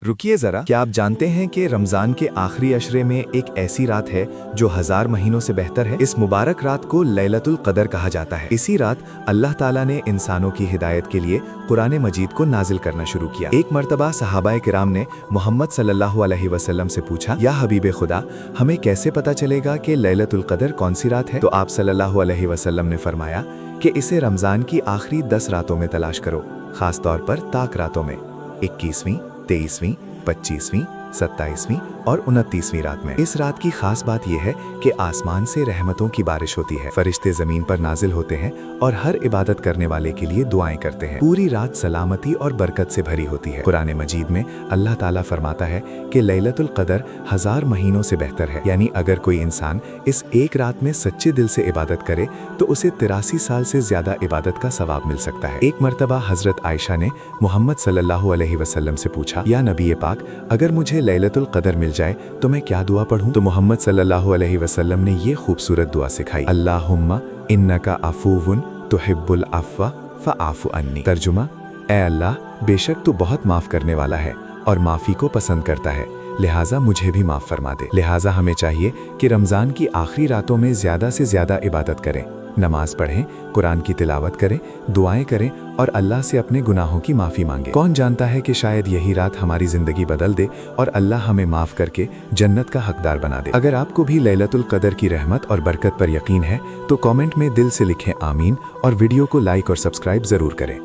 रुकिए जरा, क्या आप जानते हैं कि रमजान के आखिरी अशरे में एक ऐसी रात है जो 1000 महीनों से बेहतर है। इस मुबारक रात को लैलतुल क़दर कहा जाता है। इसी रात अल्लाह ताला ने इंसानों की हिदायत के लिए कुरान मजीद को नाजिल करना शुरू किया। एक मर्तबा सहाबाए किराम ने मोहम्मद सल्लल्लाहु अलैहि वसल्लम से पूछा, या हबीब खुदा, हमें कैसे पता चलेगा कि लैलतुल क़दर कौन सी रात है? तो आप सल्लल्लाहु अलैहि वसल्लम ने फरमाया कि इसे रमजान की आखिरी 10 रातों में तलाश करो, खास तौर पर ताक रातों में, 21वीं, 23वीं, 25वीं, 27वीं और 29वीं रात में। इस रात की खास बात यह है कि आसमान से रहमतों की बारिश होती है, फरिश्ते जमीन पर नाजिल होते हैं और हर इबादत करने वाले के लिए दुआएं करते हैं। पूरी रात सलामती और बरकत से भरी होती है। कुरान मजीद में अल्लाह ताला फरमाता है कि लैलतुल क़दर 1000 महीनों से बेहतर है, यानी अगर कोई इंसान इस एक रात में सच्चे दिल से इबादत करे तो उसे 83 साल से ज्यादा इबादत का सवाब मिल सकता है। एक मर्तबा हजरत आयशा ने मोहम्मद सल्लल्लाहु अलैहि वसल्लम से पूछा, या नबी पाक, अगर मुझे लैलतुल क़दर मिल जाए तो मैं क्या दुआ पढ़ूं? तो मोहम्मद सल्लल्लाहु अलैहि वसल्लम ने ये खूबसूरत दुआ सिखाई, अल्लाहुम्मा इन्नका अफूवुन तुहिब्बुल अफ़्वा फ़अफ़ु अन्नी। तर्जुमा, ए अल्लाह, बेशक तू बहुत माफ़ करने वाला है और माफ़ी को पसंद करता है, लिहाजा मुझे भी माफ़ फरमा दे। लिहाजा हमें चाहिए कि रमज़ान की आखिरी रातों में ज़्यादा से ज़्यादा इबादत करें, नमाज पढ़ें, कुरान की तिलावत करें, दुआएं करें और अल्लाह से अपने गुनाहों की माफ़ी मांगें। कौन जानता है कि शायद यही रात हमारी ज़िंदगी बदल दे और अल्लाह हमें माफ़ करके जन्नत का हकदार बना दे। अगर आपको भी लैलतुल क़दर की रहमत और बरकत पर यकीन है तो कमेंट में दिल से लिखें आमीन और वीडियो को लाइक और सब्सक्राइब ज़रूर करें।